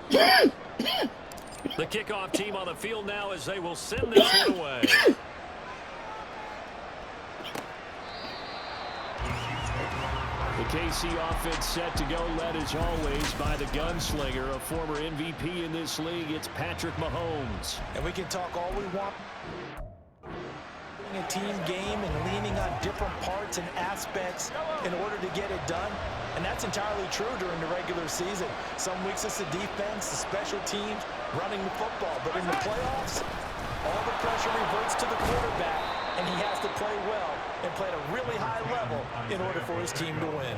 The kickoff team on the field now as they will send this one away. The KC offense set to go, led as always by the gunslinger, a former MVP in this league. It's Patrick Mahomes. And we can talk all we want. A team game and leaning on different parts and aspects in order to get it done. And that's entirely true during the regular season. Some weeks it's the defense, the special teams, running the football. But in the playoffs, all the pressure reverts to the quarterback, and he has to play well and play at a really high level in order for his team to win.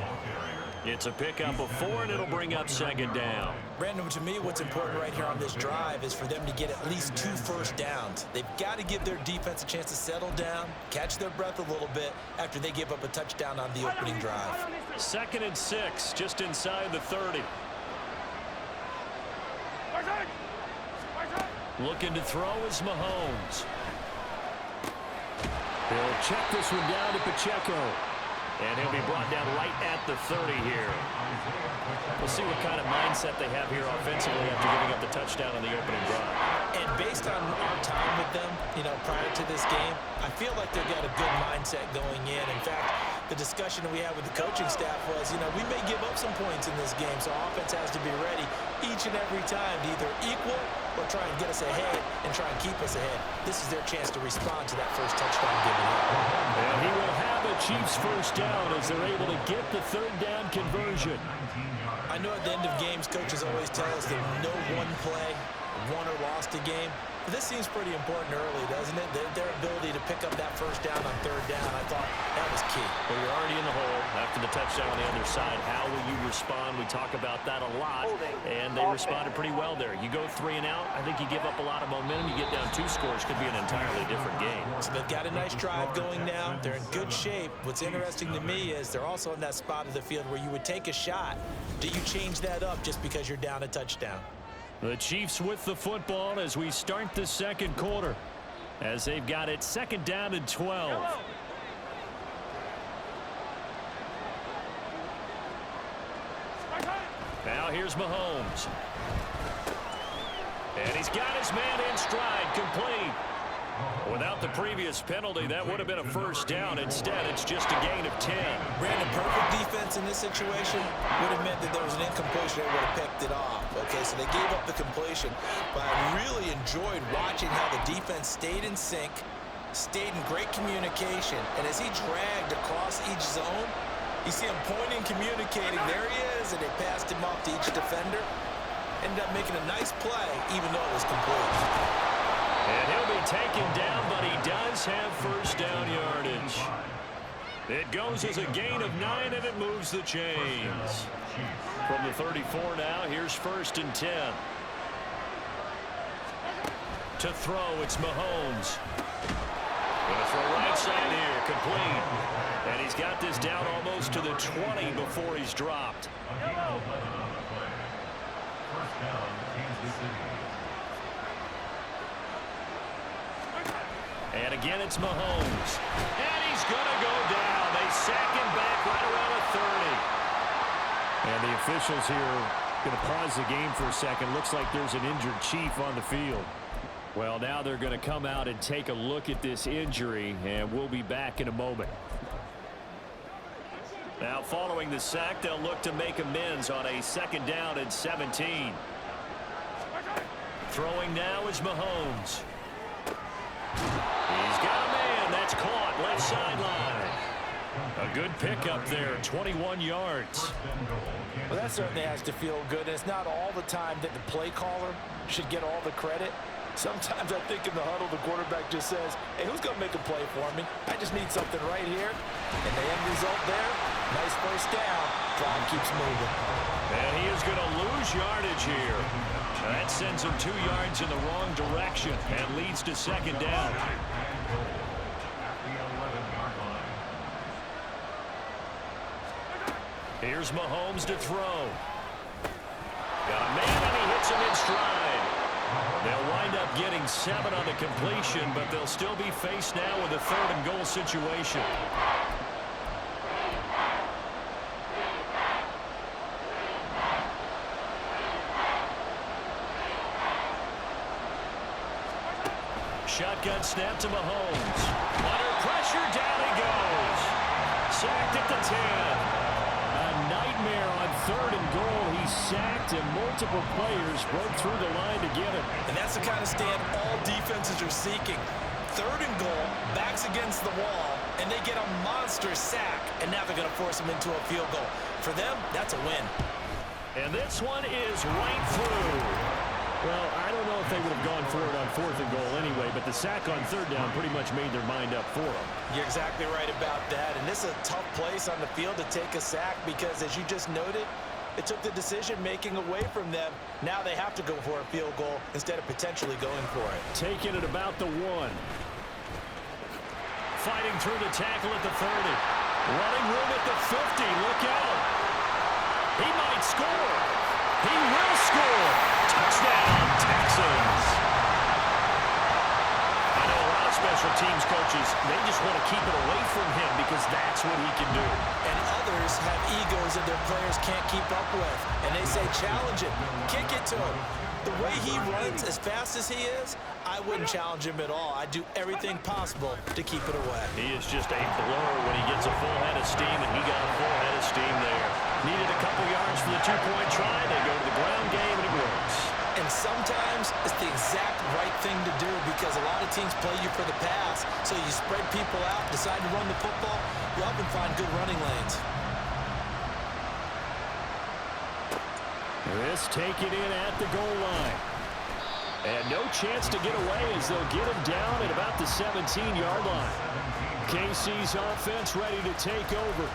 It's a pickup of 4, and it'll bring up second down. Brandon, to me, what's important right here on this drive is for them to get at least 2 first downs. They've got to give their defense a chance to settle down, catch their breath a little bit after they give up a touchdown on the opening drive. 2nd and 6, just inside the 30. Looking to throw is Mahomes. He'll check this one down to Pacheco. And he'll be brought down right at the 30 here. We'll see what kind of mindset they have here offensively after giving up the touchdown on the opening drive. And based on our time with them, prior to this game, I feel like they've got a good mindset going in. In fact, the discussion that we had with the coaching staff was, we may give up some points in this game, so offense has to be ready each and every time to either equal or try and get us ahead and try and keep us ahead. This is their chance to respond to that first touchdown given up. And he will have a Chiefs first down as they're able to get the 3rd down conversion. I know at the end of games, coaches always tell us that no one play won or lost a game. But this seems pretty important early, doesn't it? Their ability to pick up that first down on 3rd down, I thought that was key. Well, you're already in the hole after the touchdown on the other side. How will you respond? We talk about that a lot, and they responded pretty well there. You go 3 and out, I think you give up a lot of momentum. You get down 2 scores, could be an entirely different game. So they've got a nice drive going now. They're in good shape. What's interesting to me is they're also in that spot of the field where you would take a shot. Do you change that up just because you're down a touchdown? The Chiefs with the football as we start the 2nd quarter, as they've got it 2nd down and 12. Now here's Mahomes. And he's got his man in stride, complete. Without the previous penalty, that would have been a first down. Instead, it's just a gain of 10. Brandon, perfect defense in this situation would have meant that there was an incompletion. They would have picked it off. Okay, so they gave up the completion. But I really enjoyed watching how the defense stayed in sync, stayed in great communication. And as he dragged across each zone, you see him pointing, communicating. There he is, and they passed him off to each defender. Ended up making a nice play, even though it was complete. And he'll be taken down, but he does have first down yardage. It goes as a gain of 9, and it moves the chains. From the 34 now, here's 1st and 10. To throw, it's Mahomes. Going to throw right side here, complete. And he's got this down almost to the 20 before he's dropped. And again, it's Mahomes. And he's going to go down. They sack him back right around the 30. And the officials here going to pause the game for a second. Looks like there's an injured Chief on the field. Well, now they're going to come out and take a look at this injury, and we'll be back in a moment. Now, following the sack, they'll look to make amends on a 2nd down and 17. Throwing now is Mahomes. He's got a man. That's caught left sideline. A good pickup there, 21 yards. Well, that certainly has to feel good. And it's not all the time that the play caller should get all the credit. Sometimes I think in the huddle, the quarterback just says, hey, who's going to make a play for me? I just need something right here. And the end result there, nice first down. Drive keeps moving. And he is going to lose yardage here. That sends him 2 yards in the wrong direction and leads to 2nd down. Here's Mahomes to throw. Got a man, and he hits him in stride. They'll wind up getting 7 on the completion, but they'll still be faced now with a 3rd and goal situation. Shotgun snap to Mahomes. Under pressure, down he goes. Sacked at the 10. A nightmare on 3rd and goal. He sacked and multiple players broke through the line to get him. And that's the kind of stand all defenses are seeking. 3rd and goal, backs against the wall, and they get a monster sack. And now they're going to force him into a field goal. For them, that's a win. And this one is right through. Well, I don't know if they would have gone for it on 4th and goal anyway, but the sack on 3rd down pretty much made their mind up for them. You're exactly right about that. And this is a tough place on the field to take a sack because, as you just noted, it took the decision-making away from them. Now they have to go for a field goal instead of potentially going for it. Taking it about the 1. Fighting through the tackle at the 30. Running room at the 50. Look out. He might score. He will score. Touchdown, Texans. I know a lot of special teams coaches, they just want to keep it away from him because that's what he can do. And others have egos that their players can't keep up with. And they say, challenge it. Kick it to him. The way he runs as fast as he is, I wouldn't challenge him at all. I'd do everything possible to keep it away. He is just a blur when he gets a full head of steam, and he got a full head of steam there. Needed a couple yards for the 2-point try. They go to the ground game, and it works. And sometimes it's the exact right thing to do because a lot of teams play you for the pass, so you spread people out, decide to run the football, you often find good running lanes. This taken in at the goal line. And no chance to get away as they'll get him down at about the 17-yard line. KC's offense ready to take over.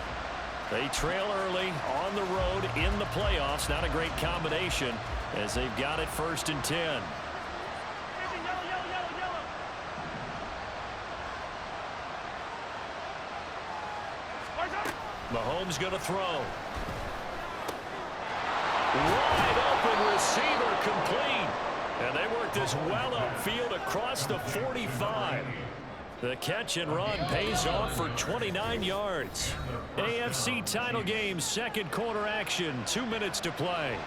They trail early on the road in the playoffs. Not a great combination as they've got it 1st and 10. Mahomes going to throw. Wide open receiver complete. And they work this well upfield across the 45. The catch and run pays off for 29 yards. AFC title game, 2nd quarter action, 2 minutes to play.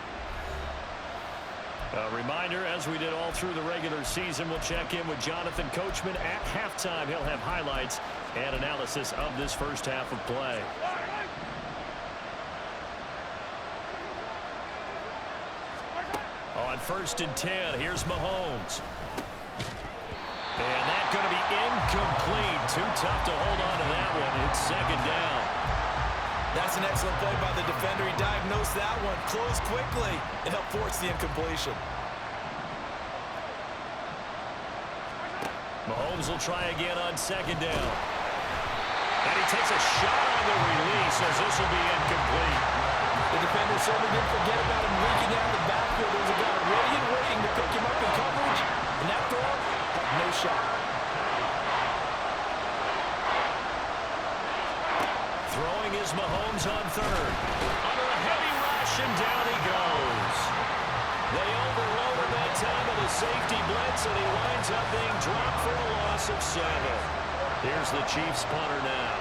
A reminder, as we did all through the regular season, we'll check in with Jonathan Coachman at halftime. He'll have highlights and analysis of this first half of play. On 1st and 10, here's Mahomes. And that's going to be incomplete. Too tough to hold on to that one. It's 2nd down. That's an excellent play by the defender. He diagnosed that one, closed quickly, and helped force the incompletion. Mahomes will try again on 2nd down. And he takes a shot on the release as this will be incomplete. The defender certainly didn't forget about him leaking out the backfield. There was a guy ready and waiting to pick him up in coverage. And that throw, no shot. Throwing is Mahomes on 3rd. Under a heavy rush, and down he goes. They overload him that time of the safety blitz, and he winds up being dropped for a loss of 7. Here's the Chiefs punter now,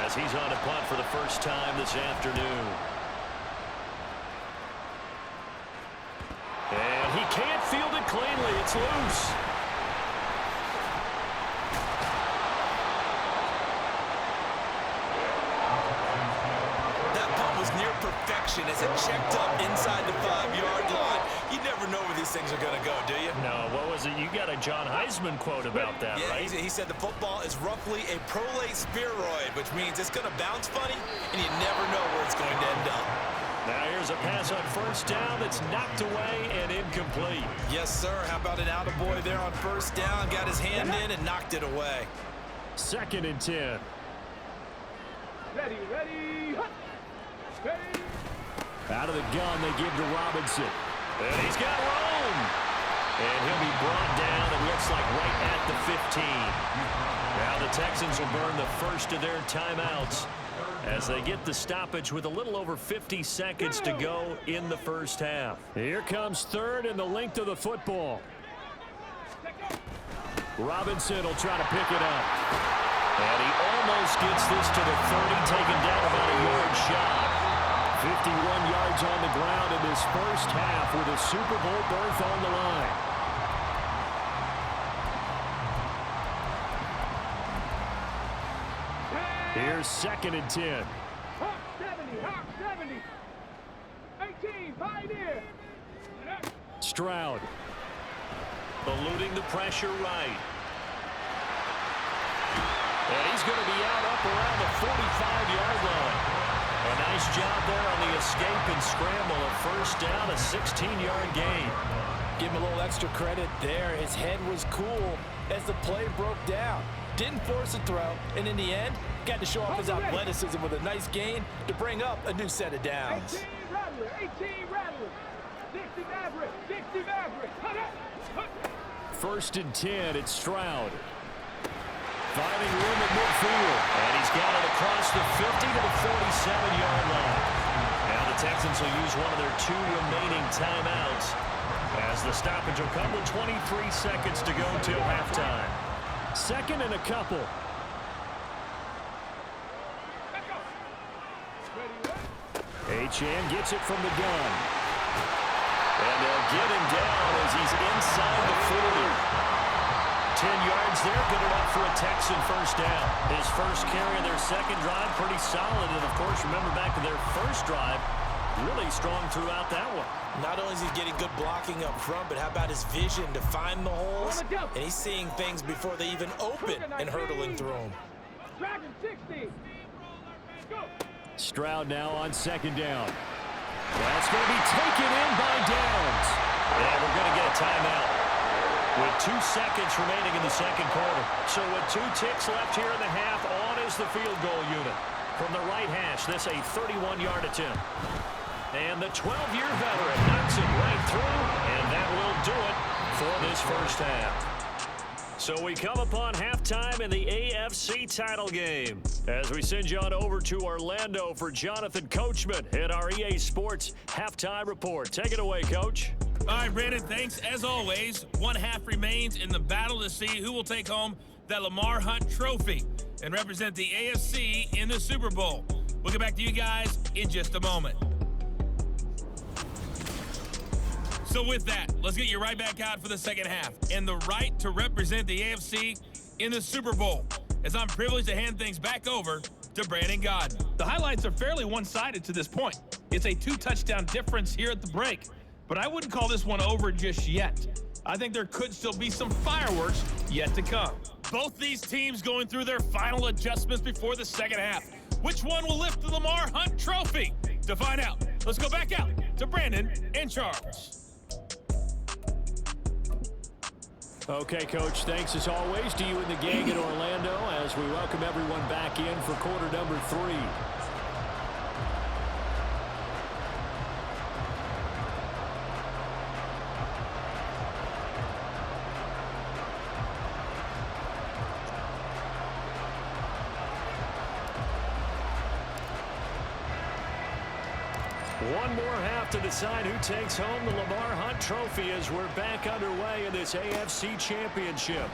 as he's on a punt for the first time this afternoon. And he can't field it cleanly. It's loose. That punt was near perfection as it checked up inside the 5-yard line. You never know where these things are going to go, do you? No, what was it? You got a John Heisman quote about that, yeah, right? He said the football is roughly a prolate spheroid, which means it's going to bounce funny, and you never know where it's going to end up. Now here's a pass on 1st down that's knocked away and incomplete. Yes, sir. How about an attaboy there on 1st down? Got his hand in and knocked it away. 2nd and 10. Ready. Out of the gun, they give to Robinson. And he's got room. And he'll be brought down, it looks like, right at the 15. Now the Texans will burn the first of their timeouts as they get the stoppage with a little over 50 seconds to go in the first half. Here comes 3rd and the length of the football. Robinson will try to pick it up. And he almost gets this to the 30, taken down about a yard shy. 51 yards on the ground in this first half with a Super Bowl berth on the line. Here's 2nd and 10. Hawk 70, Hawk 70. 18, Pioneer. Stroud. Eluding the pressure right. And he's going to be out up around the 45-yard line. A nice job there on the escape and scramble. A first down, a 16-yard gain. Give him a little extra credit there. His head was cool as the play broke down. Didn't force a throw, and in the end, got to show off his athleticism with a nice gain to bring up a new set of downs. 18 Rattler, 18 Rattler. 60 Maverick, 60 Maverick. 1st and 10, it's Stroud. Finding room at midfield. And he's got it across the 50 to the 47-yard line. Now the Texans will use one of their 2 remaining timeouts as the stoppage will come with 23 seconds to go till halftime. 2nd and a couple. Achane gets it from the gun. And they'll get him down as he's inside the 40. 10 yards there, good enough for a Texan first down. His first carry of their 2nd drive, pretty solid. And, of course, remember back to their first drive, really strong throughout that one. Not only is he getting good blocking up front, but how about his vision to find the holes? And he's seeing things before they even open and hurtling through them. Dragon 60. Go. Stroud now on 2nd down. That's going to be taken in by Downs. And we're going to get a timeout with 2 seconds remaining in the 2nd quarter. So with 2 ticks left here in the half, on is the field goal unit. From the right hash, this a 31-yard attempt. And the 12-year veteran knocks it right through, and that will do it for this first half. So we come upon halftime in the AFC title game as we send you on over to Orlando for Jonathan Coachman in our EA Sports halftime report. Take it away, Coach. All right, Brandon, thanks. As always, 1 half remains in the battle to see who will take home that Lamar Hunt trophy and represent the AFC in the Super Bowl. We'll get back to you guys in just a moment. So with that, let's get you right back out for the 2nd half and the right to represent the AFC in the Super Bowl, as I'm privileged to hand things back over to Brandon Godden. The highlights are fairly one-sided to this point. It's a 2-touchdown difference here at the break, but I wouldn't call this one over just yet. I think there could still be some fireworks yet to come. Both these teams going through their final adjustments before the 2nd half. Which one will lift the Lamar Hunt trophy? To find out, let's go back out to Brandon and Charles. Okay, Coach, thanks as always to you and the gang in Orlando as we welcome everyone back in for quarter number 3. One more half to decide who takes home the Lamar Hunt trophy as we're back underway in this AFC Championship.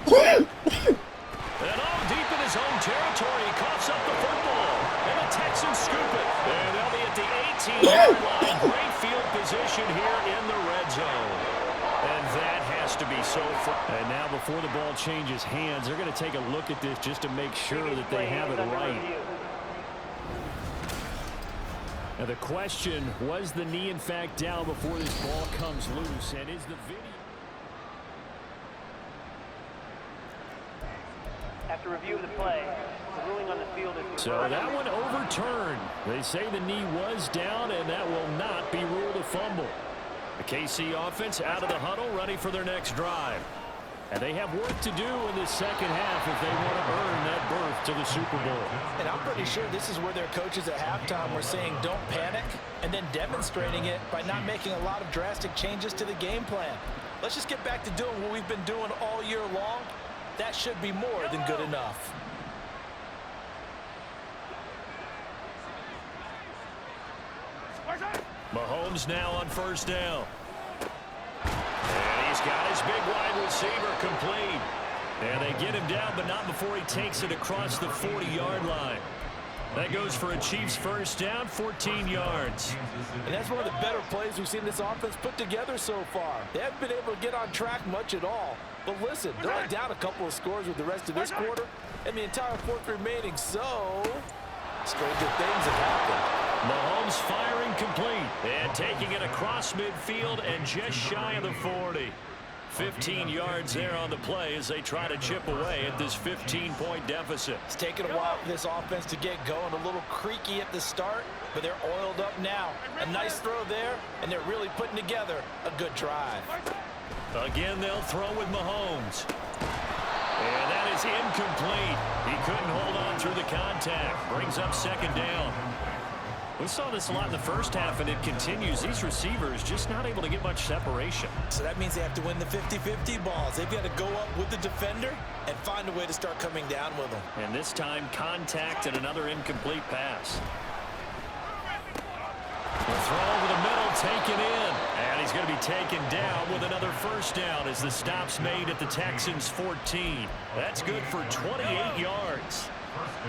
And deep in his own territory, he coughs up the football. And the Texans scoop it. And they'll be at the 18-yard line. Great field position here in the red zone. And that has to be so fun. And now before the ball changes hands, they're going to take a look at this just to make sure that they have it right. Now the question, was the knee in fact down before this ball comes loose? And is the video... After review of the play, the ruling on the field is... So that one overturned. They say the knee was down, and that will not be ruled a fumble. The KC offense out of the huddle, ready for their next drive. And they have work to do in this 2nd half if they want to earn that berth to the Super Bowl. And I'm pretty sure this is where their coaches at halftime were saying don't panic, and then demonstrating it by not making a lot of drastic changes to the game plan. Let's just get back to doing what we've been doing all year long. That should be more than good enough. Mahomes now on 1st down. And he's got his big wide receiver complete. And they get him down, but not before he takes it across the 40-yard line. That goes for a Chiefs first down, 14 yards. And that's one of the better plays we've seen this offense put together so far. They haven't been able to get on track much at all. But listen, they're only down a couple of scores with the rest of this quarter. and the entire fourth remaining. So, stranger things have happened. Mahomes firing complete and taking it across midfield and just shy of the 40. 15 yards there on the play as they try to chip away at this 15-point deficit. It's taken a while for this offense to get going. A little creaky at the start, but they're oiled up now. A nice throw there, and they're really putting together a good drive. Again, they'll throw with Mahomes. And that is incomplete. He couldn't hold on through the contact. Brings up second down. We saw this a lot in the first half, and it continues. These receivers just not able to get much separation. So that means they have to win the 50-50 balls. They've got to go up with the defender and find a way to start coming down with them. And this time, contact and another incomplete pass. The throw over the middle, taken in. And he's going to be taken down with another first down as the stop's made at the Texans' 14. That's good for 28 yards.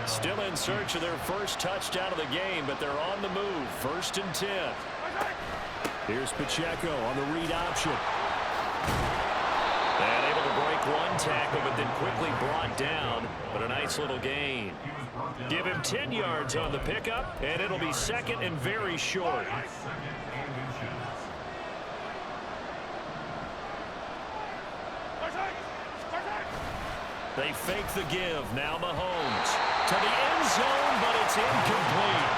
Still in search of their first touchdown of the game, but they're on the move. 1st and 10. Here's Pacheco on the read option. And able to break one tackle, but then quickly brought down. But a nice little gain. Give him 10 yards on the pickup, and it'll be second and very short. They fake the give. Now Mahomes to the end zone, but it's incomplete.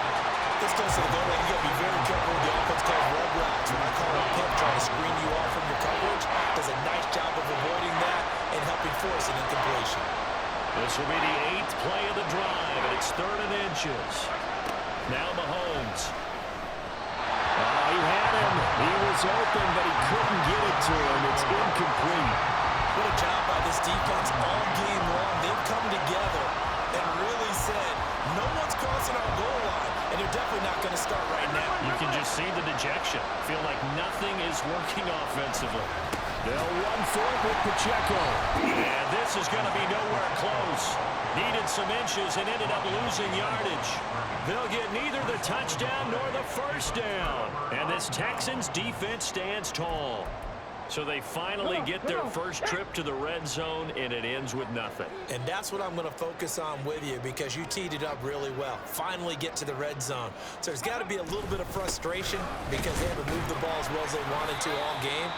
This goes to the goal line. You got to be very careful with the offense called rub routes. When I call a pick, trying to screen you off from your coverage, does a nice job of avoiding that and helping force an incompletion. This will be the 8th play of the drive, and it's 3rd and inches. Now Mahomes. Oh, he had him. He was open, but he couldn't get it to him. It's incomplete. What a job by this defense all game long. They've come together and really said, no one's crossing our goal line, and they're definitely not going to start right now. You can just see the dejection. Feel like nothing is working offensively. They'll run for it with Pacheco. And this is going to be nowhere close. Needed some inches and ended up losing yardage. They'll get neither the touchdown nor the first down. And this Texans defense stands tall. So they finally get their first trip to the red zone, and it ends with nothing. And that's what I'm going to focus on with you because you teed it up really well. Finally get to the red zone. So there's got to be a little bit of frustration because they haven't moved the ball as well as they wanted to all game.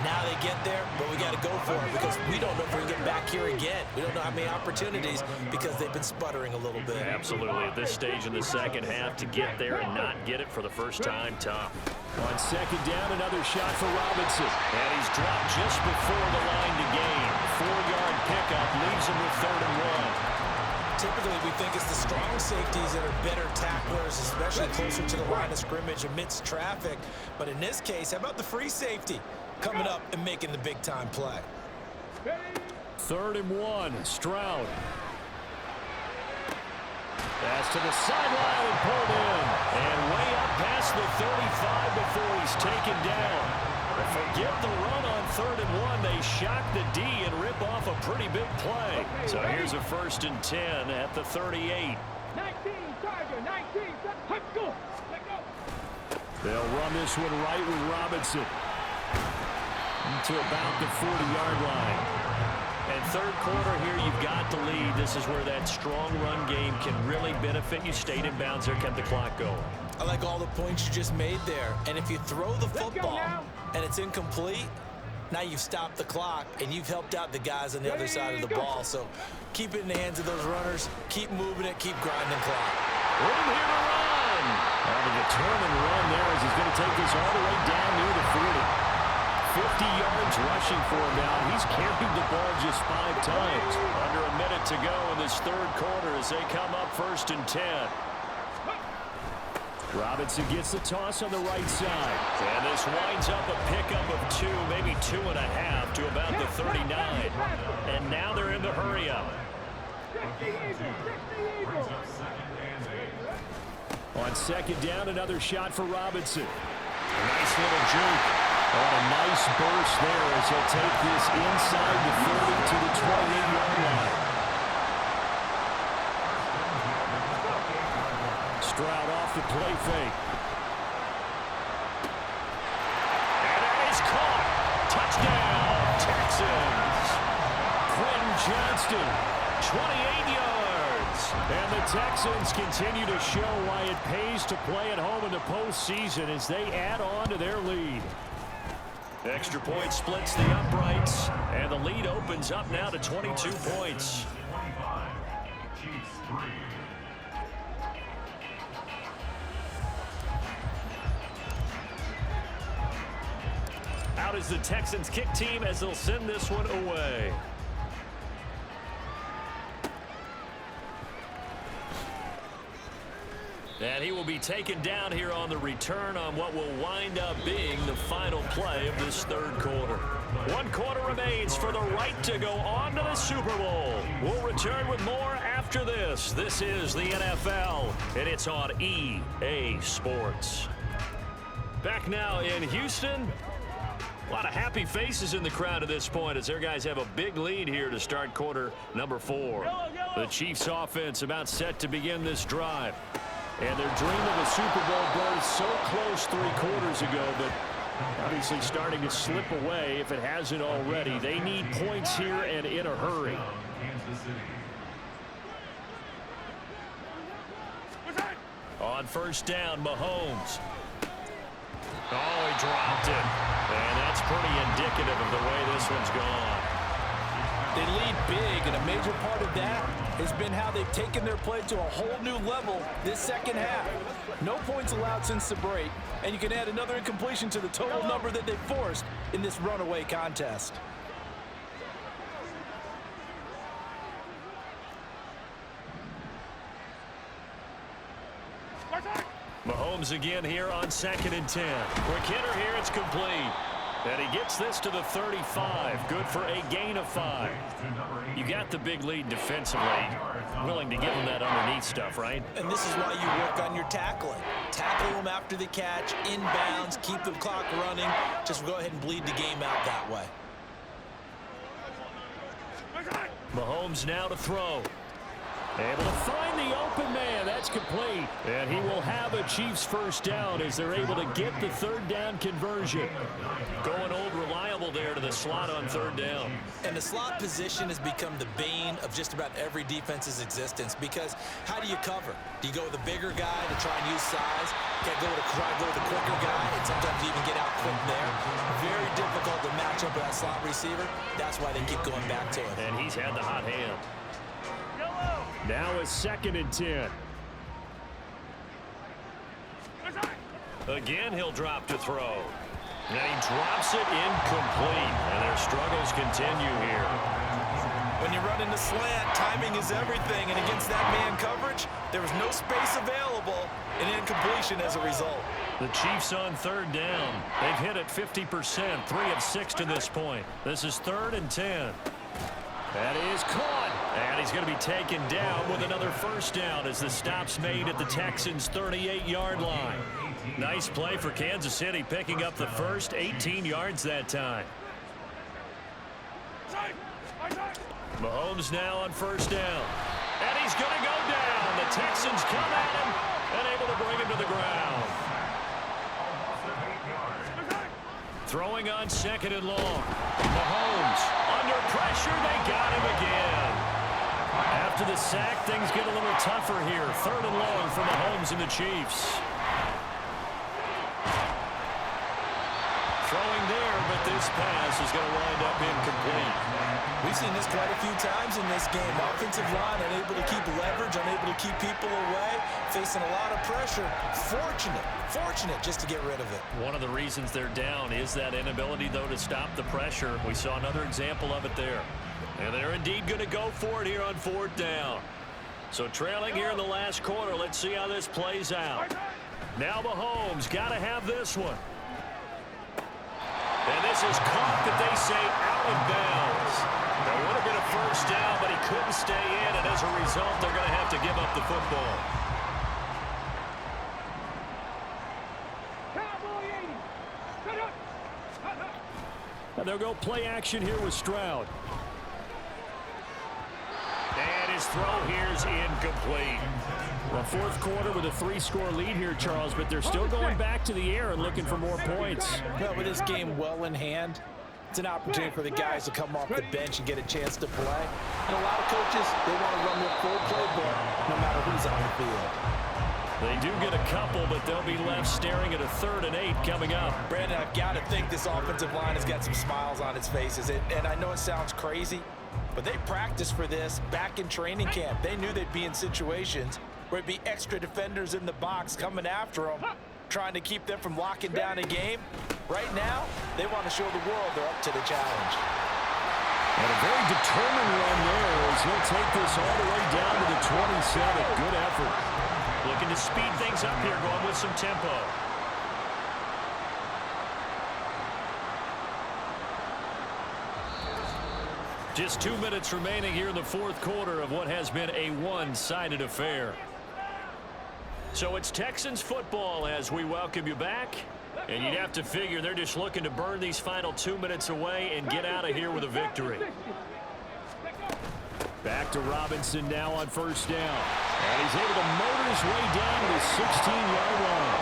Now they get there, but we got to go for it because we don't know if we can get back here again. We don't know how many opportunities because they've been sputtering a little bit. Absolutely. At this stage in the second half, to get there and not get it for the first time, tough. On second down, another shot for Robinson. And he's dropped just before the line to gain. 4-yard pickup leaves him with 3rd and 1. Typically, we think it's the strong safeties that are better tacklers, especially closer to the line of scrimmage amidst traffic. But in this case, how about the free safety coming up and making the big-time play? 3rd and 1, Stroud. Pass to the sideline and pulled in. And way up past the 35 before he's taken down. But forget the run on 3rd and 1. They shock the D and rip off a pretty big play. So here's a 1st and 10 at the 38. 19, Charger, 19, let's go. Let's go. They'll run this one right with Robinson to about the 40-yard line. And 3rd quarter here, you've got the lead. This is where that strong run game can really benefit you. Stayed in bounds there, kept the clock going. I like all the points you just made there. And if you throw the football and it's incomplete, now you've stopped the clock and you've helped out the guys on the other side of the ball. So keep it in the hands of those runners. Keep moving it. Keep grinding clock. Room here to run. Having a determined run there as he's going to take this all the way down near the 40. 50 yards rushing for him now. He's carried the ball just 5 times. Under a minute to go in this 3rd quarter as they come up 1st and 10. Robinson gets the toss on the right side. And this winds up a pickup of 2, maybe 2.5 to about the 39. And now they're in the hurry up. On second down, another shot for Robinson. A nice little juke. And a nice burst there as he'll take this inside the 30 to the 28-yard line. Stroud off the play fake. And that is caught. Touchdown, Texans. Quentin Johnston 28 yards. And the Texans continue to show why it pays to play at home in the postseason as they add on to their lead. Extra point splits the uprights, and the lead opens up now to 22 points. Out is the Texans kick team as they'll send this one away. And he will be taken down here on the return on what will wind up being the final play of this third quarter. 1 quarter remains for the right to go on to the Super Bowl. We'll return with more after this. This is the NFL, and it's on EA Sports. Back now in Houston. A lot of happy faces in the crowd at this point as their guys have a big lead here to start quarter number 4. The Chiefs offense about set to begin this drive. And their dream of a Super Bowl was so close 3 quarters ago, but obviously starting to slip away if it hasn't already. They need points here and in a hurry. On first down, Mahomes. Oh, he dropped it. And that's pretty indicative of the way this one's gone. They lead big, and a major part of that has been how they've taken their play to a whole new level this second half. No points allowed since the break, and you can add another incompletion to the total number that they forced in this runaway contest. Mahomes again here on 2nd and 10. Quick hitter here, it's complete. And he gets this to the 35. Good for a gain of 5. You got the big lead defensively. Willing to give him that underneath stuff, right? And this is why you work on your tackling. Tackle them after the catch, inbounds, keep the clock running. Just go ahead and bleed the game out that way. Mahomes now to throw. Able to find the open man. That's complete. And he will have a Chiefs first down as they're able to get the 3rd down conversion. Going old reliable there to the slot on 3rd down. And the slot position has become the bane of just about every defense's existence because how do you cover? Do you go with a bigger guy to try and use size? Try to go with a quicker guy and sometimes even get out quick there. Very difficult to match up with that slot receiver. That's why they keep going back to it. And he's had the hot hand. Now a 2nd and 10. Again, he'll drop to throw. And he drops it incomplete. And their struggles continue here. When you run into slant, timing is everything. And against that man coverage, there was no space available. An incompletion as a result. The Chiefs on 3rd down. They've hit it 50%, 3 of 6 to this point. This is 3rd and 10. That is caught. And he's going to be taken down with another first down as the stop's made at the Texans' 38-yard line. Nice play for Kansas City, picking up the first 18 yards that time. Mahomes now on first down. And he's going to go down. The Texans come at him and able to bring him to the ground. Throwing on 2nd and long. Mahomes under pressure. They got him again. After the sack, things get a little tougher here. 3rd and long for Mahomes and the Chiefs. Throwing there, but this pass is going to wind up incomplete. We've seen this quite a few times in this game. Offensive line unable to keep leverage, unable to keep people away, facing a lot of pressure. Fortunate just to get rid of it. One of the reasons they're down is that inability, though, to stop the pressure. We saw another example of it there. And they're indeed going to go for it here on 4th down. So trailing here in the last quarter, let's see how this plays out. Now Mahomes got to have this one. And this is caught that they say out of bounds. There would have been a first down, but he couldn't stay in, and as a result, they're going to have to give up the football. And they'll go play action here with Stroud. And his throw here is incomplete. Well, 4th quarter with a 3-score lead here, Charles, but they're still going back to the air and looking for more points. Well, with this game well in hand, It's an opportunity for the guys to come off the bench and get a chance to play. And a lot of coaches, they want to run their full playbook no matter who's on the field. They do get a couple, but they'll be left staring at a 3rd and 8 coming up. Brandon, I've got to think this offensive line has got some smiles on its faces. And I know it sounds crazy, but they practiced for this back in training camp. They knew they'd be in situations where it'd be extra defenders in the box coming after them, trying to keep them from locking down a game. Right now, they want to show the world they're up to the challenge. And a very determined run there as he'll take this all the way down to the 27. Good effort. Looking to speed things up here, going with some tempo. Just 2 minutes remaining here in the 4th quarter of what has been a one-sided affair. So it's Texans football as we welcome you back. And you'd have to figure they're just looking to burn these final 2 minutes away and get out of here with a victory. Back to Robinson now on 1st down. And he's able to motor his way down to the 16-yard line.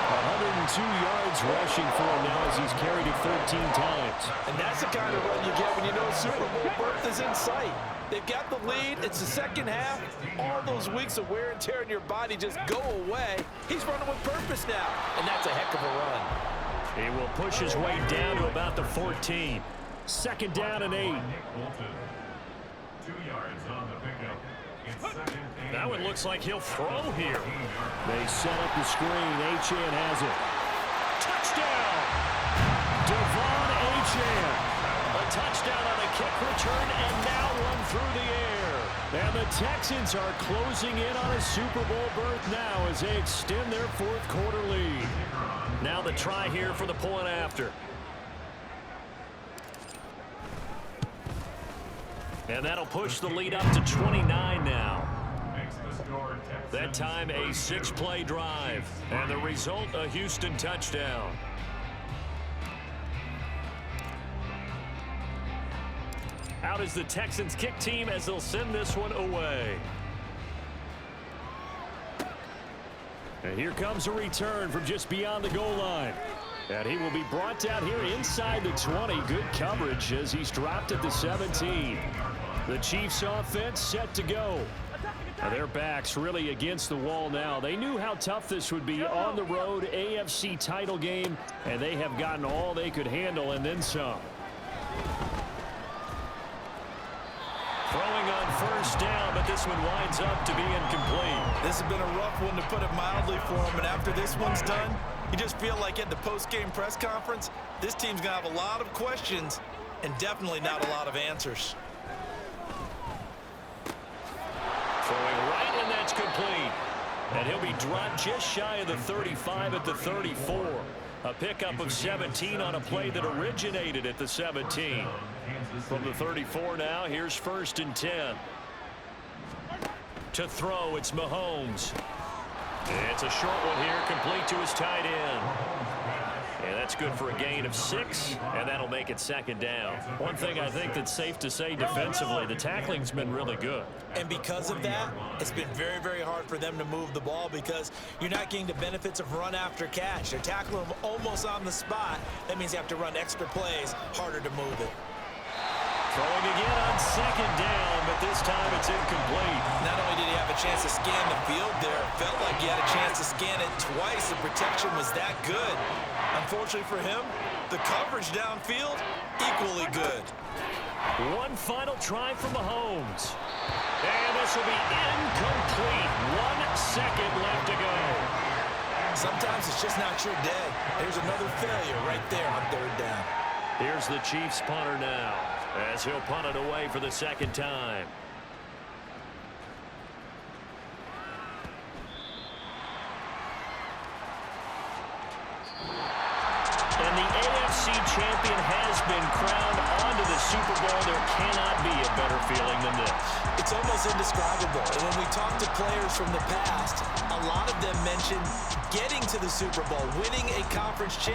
102 yards rushing for him now as he's carried it 13 times. And that's the kind of run you get when you know Super Bowl berth is in sight. They've got the lead. It's the second half. All those weeks of wear and tear in your body just go away. He's running with purpose now, and that's a heck of a run. He will push his way down to about the 14. 2nd down and 8. 2 yards on the pickup. It's 2nd and That one looks like he'll throw here. They set up the screen. Achane has it. Touchdown! Devon Achane. A touchdown on a kick return and now one through the air. And the Texans are closing in on a Super Bowl berth now as they extend their 4th quarter lead. Now the try here for the point after. And that'll push the lead up to 29 now. That time a 6-play drive. And the result, a Houston touchdown. Out is the Texans kick team as they'll send this one away. And here comes a return from just beyond the goal line. And he will be brought down here inside the 20. Good coverage as he's dropped at the 17. The Chiefs offense set to go. Now their backs really against the wall now. They knew how tough this would be on the road, AFC title game, and they have gotten all they could handle and then some. Throwing on 1st down, but this one winds up to be incomplete. This has been a rough one, to put it mildly, for him. And after this one's done, you just feel like at the post-game press conference, this team's going to have a lot of questions and definitely not a lot of answers. Throwing right, and that's complete. And he'll be dropped just shy of the 35 at the 34. A pickup of 17 on a play that originated at the 17. From the 34 now, here's 1st and 10. To throw, it's Mahomes. It's a short one here, complete to his tight end. And that's good for a gain of 6, and that'll make it 2nd down. One thing I think that's safe to say defensively, the tackling's been really good. And because of that, it's been very, very hard for them to move the ball because you're not getting the benefits of run after catch. They're tackling them almost on the spot. That means you have to run extra plays, harder to move it. Throwing again on 2nd down, but this time it's incomplete. Not only did he have a chance to scan the field there, it felt like he had a chance to scan it twice. The protection was that good. Unfortunately for him, the coverage downfield, equally good. One final try from Mahomes. And this will be incomplete. 1 second left to go. Sometimes it's just not your day. There's another failure right there on 3rd down. Here's the Chiefs punter now, as he'll punt it away for the 2nd time. And the AFC champion has been crowned onto the Super Bowl. There cannot be a better feeling than this. It's almost indescribable. And when we talk to players from the past, a lot of them mention getting to the Super Bowl, winning a conference championship.